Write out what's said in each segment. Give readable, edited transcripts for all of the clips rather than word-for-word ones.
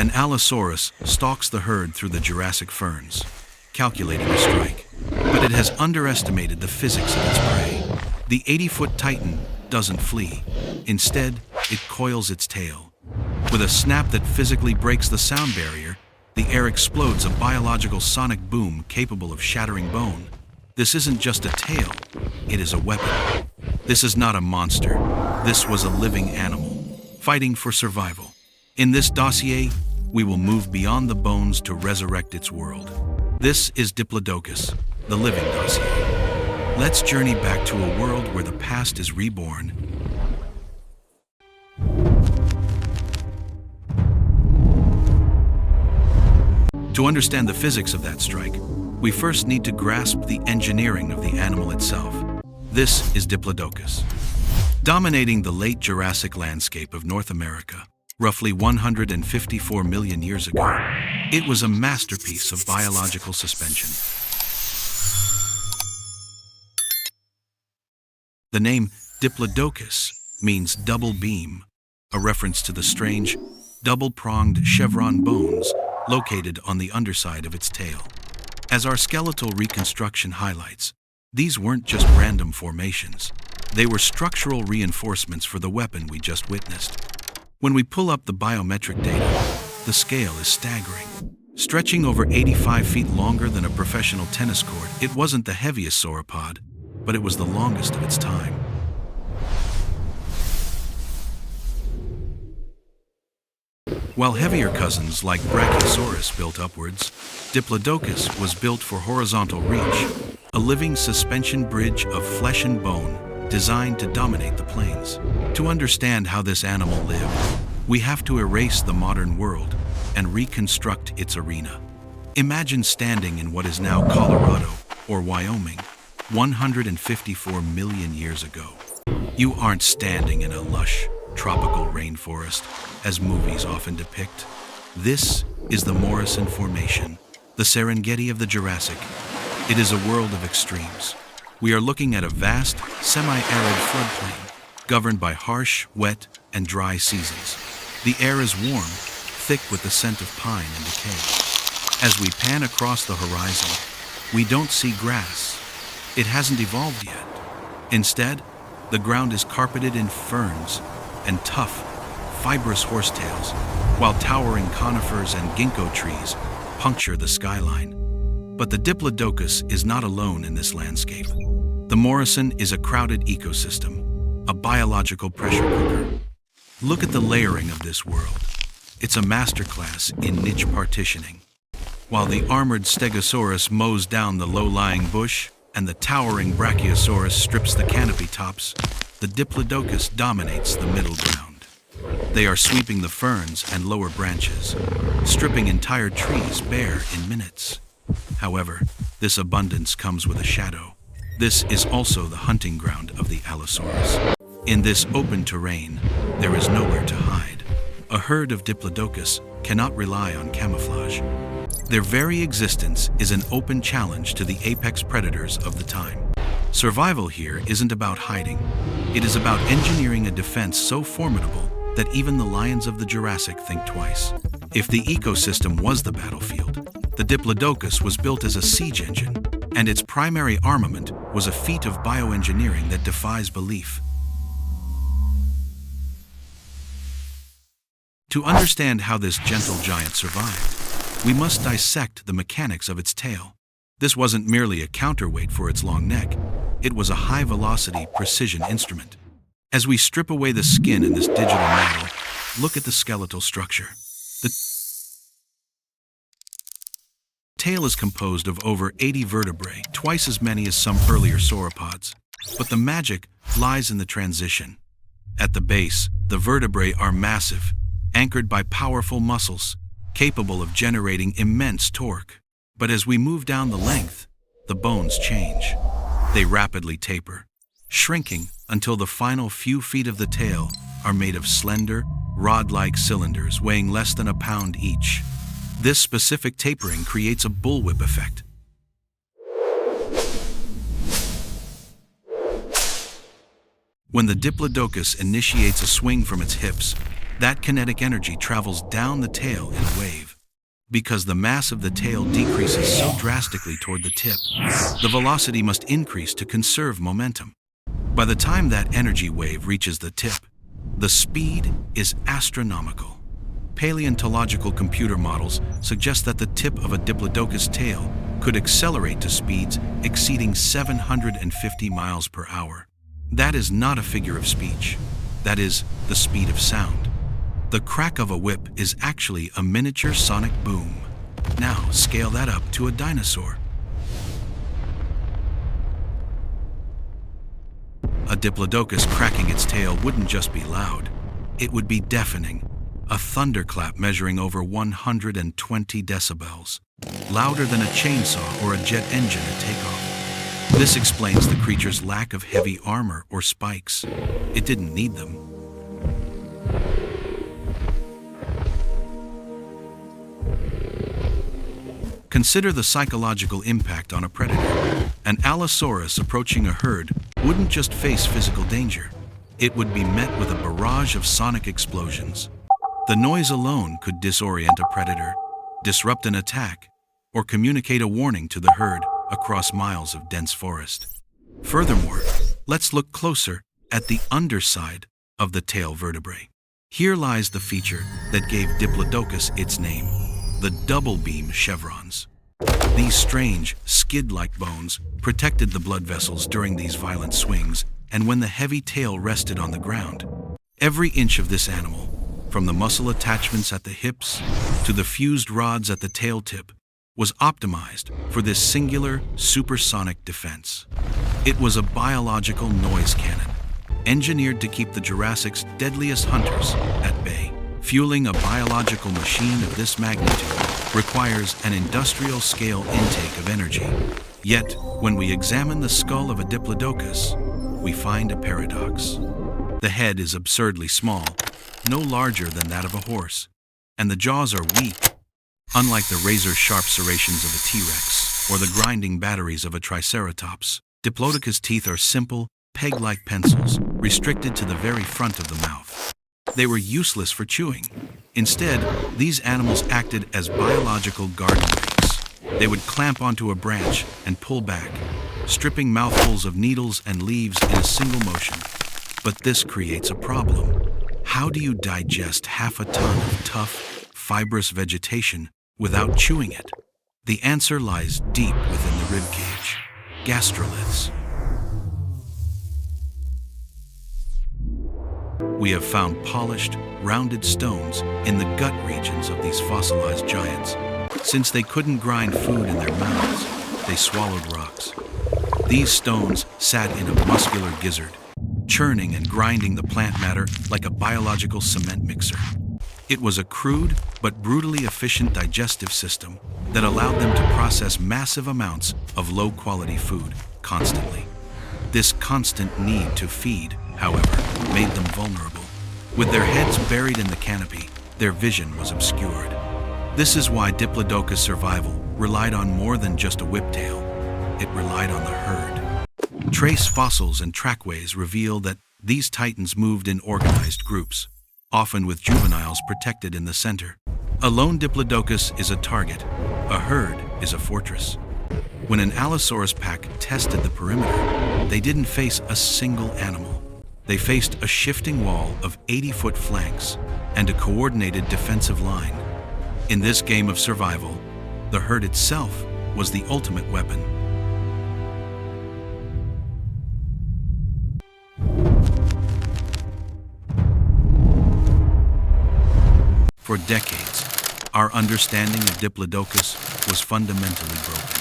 An Allosaurus stalks the herd through the Jurassic ferns, calculating a strike. But it has underestimated the physics of its prey. The 80-foot titan doesn't flee. Instead, it coils its tail. With a snap that physically breaks the sound barrier, the air explodes a biological sonic boom capable of shattering bone. This isn't just a tail, it is a weapon. This is not a monster. This was a living animal, fighting for survival. In this dossier, we will move beyond the bones to resurrect its world. This is Diplodocus, the living dossier. Let's journey back to a world where the past is reborn. To understand the physics of that strike, we first need to grasp the engineering of the animal itself. This is Diplodocus. Dominating the late Jurassic landscape of North America, roughly 154 million years ago, it was a masterpiece of biological suspension. The name Diplodocus means double beam, a reference to the strange, double-pronged chevron bones located on the underside of its tail. As our skeletal reconstruction highlights, these weren't just random formations. They were structural reinforcements for the weapon we just witnessed. When we pull up the biometric data, the scale is staggering. Stretching over 85 feet longer than a professional tennis court, it wasn't the heaviest sauropod, but it was the longest of its time. While heavier cousins like Brachiosaurus built upwards, Diplodocus was built for horizontal reach, a living suspension bridge of flesh and bone designed to dominate the plains. To understand how this animal lived, we have to erase the modern world and reconstruct its arena. Imagine standing in what is now Colorado or Wyoming 154 million years ago. You aren't standing in a lush, tropical rainforest, as movies often depict. This is the Morrison Formation, the Serengeti of the Jurassic. It is a world of extremes. We are looking at a vast, semi-arid floodplain, governed by harsh, wet, and dry seasons. The air is warm, thick with the scent of pine and decay. As we pan across the horizon, we don't see grass. It hasn't evolved yet. Instead, the ground is carpeted in ferns and tough, fibrous horsetails, while towering conifers and ginkgo trees puncture the skyline. But the Diplodocus is not alone in this landscape. The Morrison is a crowded ecosystem, a biological pressure cooker. Look at the layering of this world. It's a masterclass in niche partitioning. While the armored Stegosaurus mows down the low-lying bush and the towering Brachiosaurus strips the canopy tops, the Diplodocus dominates the middle ground. They are sweeping the ferns and lower branches, stripping entire trees bare in minutes. However, this abundance comes with a shadow. This is also the hunting ground of the Allosaurus. In this open terrain, there is nowhere to hide. A herd of Diplodocus cannot rely on camouflage. Their very existence is an open challenge to the apex predators of the time. Survival here isn't about hiding. It is about engineering a defense so formidable that even the lions of the Jurassic think twice. If the ecosystem was the battlefield, the Diplodocus was built as a siege engine, and its primary armament was a feat of bioengineering that defies belief. To understand how this gentle giant survived, we must dissect the mechanics of its tail. This wasn't merely a counterweight for its long neck, it was a high-velocity precision instrument. As we strip away the skin in this digital model, look at the skeletal structure. The tail is composed of over 80 vertebrae, twice as many as some earlier sauropods. But the magic lies in the transition. At the base, the vertebrae are massive, anchored by powerful muscles, capable of generating immense torque. But as we move down the length, the bones change. They rapidly taper, shrinking until the final few feet of the tail are made of slender, rod-like cylinders weighing less than a pound each. This specific tapering creates a bullwhip effect. When the Diplodocus initiates a swing from its hips, That kinetic energy travels down the tail in a wave. Because the mass of the tail decreases so drastically toward the tip, the velocity must increase to conserve momentum. By the time that energy wave reaches the tip, the speed is astronomical. Paleontological computer models suggest that the tip of a Diplodocus tail could accelerate to speeds exceeding 750 miles per hour. That is not a figure of speech. That is the speed of sound. The crack of a whip is actually a miniature sonic boom. Now scale that up to a dinosaur. A Diplodocus cracking its tail wouldn't just be loud. It would be deafening. A thunderclap measuring over 120 decibels. Louder than a chainsaw or a jet engine at takeoff. This explains the creature's lack of heavy armor or spikes. It didn't need them. Consider the psychological impact on a predator. An Allosaurus approaching a herd wouldn't just face physical danger. It would be met with a barrage of sonic explosions. The noise alone could disorient a predator, disrupt an attack, or communicate a warning to the herd across miles of dense forest. Furthermore, let's look closer at the underside of the tail vertebrae. Here lies the feature that gave Diplodocus its name. The double beam chevrons. These strange, skid-like bones protected the blood vessels during these violent swings, and when the heavy tail rested on the ground. Every inch of this animal, from the muscle attachments at the hips to the fused rods at the tail tip, was optimized for this singular supersonic defense. It was a biological noise cannon, engineered to keep the Jurassic's deadliest hunters at bay. Fueling a biological machine of this magnitude requires an industrial-scale intake of energy. Yet, when we examine the skull of a Diplodocus, we find a paradox. The head is absurdly small, no larger than that of a horse, and the jaws are weak, unlike the razor-sharp serrations of a T-Rex or the grinding batteries of a Triceratops. Diplodocus teeth are simple, peg-like pencils, restricted to the very front of the mouth. They were useless for chewing. Instead, these animals acted as biological garden rakes. They would clamp onto a branch and pull back, stripping mouthfuls of needles and leaves in a single motion. But this creates a problem. How do you digest half a ton of tough, fibrous vegetation without chewing it? The answer lies deep within the ribcage. Gastroliths. We have found polished, rounded stones in the gut regions of these fossilized giants. Since they couldn't grind food in their mouths, they swallowed rocks. These stones sat in a muscular gizzard, churning and grinding the plant matter like a biological cement mixer. It was a crude but brutally efficient digestive system that allowed them to process massive amounts of low-quality food constantly. This constant need to feed, however, made them vulnerable. With their heads buried in the canopy, their vision was obscured. This is why Diplodocus survival relied on more than just a whiptail. It relied on the herd. Trace fossils and trackways reveal that these titans moved in organized groups, often with juveniles protected in the center. A lone Diplodocus is a target. A herd is a fortress. When an Allosaurus pack tested the perimeter, they didn't face a single animal. They faced a shifting wall of 80-foot flanks and a coordinated defensive line. In this game of survival, the herd itself was the ultimate weapon. For decades, our understanding of Diplodocus was fundamentally broken.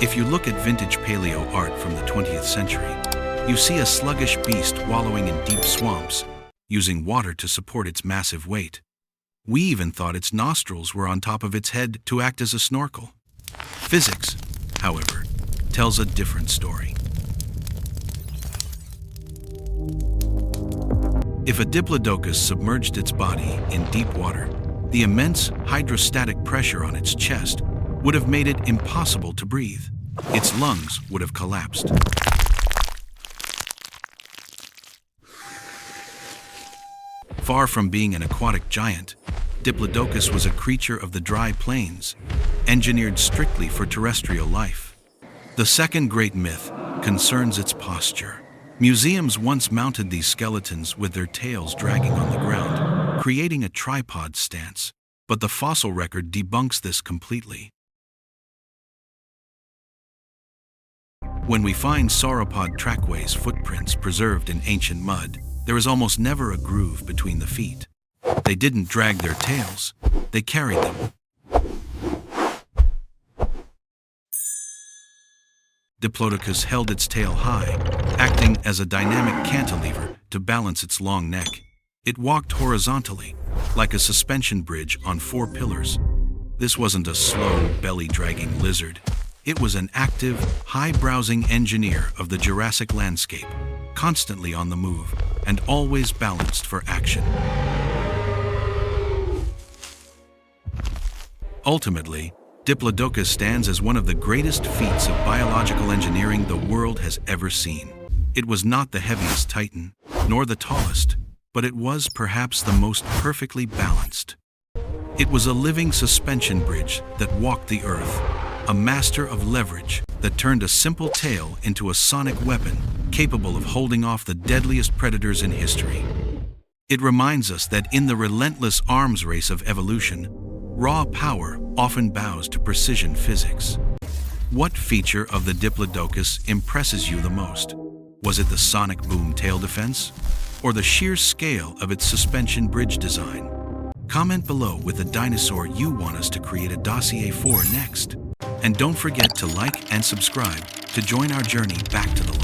If you look at vintage paleo art from the 20th century, you see a sluggish beast wallowing in deep swamps, using water to support its massive weight. We even thought its nostrils were on top of its head to act as a snorkel. Physics, however, tells a different story. If a Diplodocus submerged its body in deep water, the immense hydrostatic pressure on its chest would have made it impossible to breathe. Its lungs would have collapsed. Far from being an aquatic giant, Diplodocus was a creature of the dry plains, engineered strictly for terrestrial life. The second great myth concerns its posture. Museums once mounted these skeletons with their tails dragging on the ground, creating a tripod stance, but the fossil record debunks this completely. When we find sauropod trackways footprints preserved in ancient mud, there is almost never a groove between the feet. They didn't drag their tails, they carried them. Diplodocus held its tail high, acting as a dynamic cantilever to balance its long neck. It walked horizontally, like a suspension bridge on 4 pillars. This wasn't a slow, belly-dragging lizard. It was an active, high-browsing engineer of the Jurassic landscape, constantly on the move and always balanced for action. Ultimately, Diplodocus stands as one of the greatest feats of biological engineering the world has ever seen. It was not the heaviest titan, nor the tallest, but it was perhaps the most perfectly balanced. It was a living suspension bridge that walked the earth, a master of leverage that turned a simple tail into a sonic weapon capable of holding off the deadliest predators in history. It reminds us that in the relentless arms race of evolution, raw power often bows to precision physics. What feature of the Diplodocus impresses you the most? Was it the sonic boom tail defense, or the sheer scale of its suspension bridge design? Comment below with the dinosaur you want us to create a dossier for next. And don't forget to like and subscribe to join our journey back to the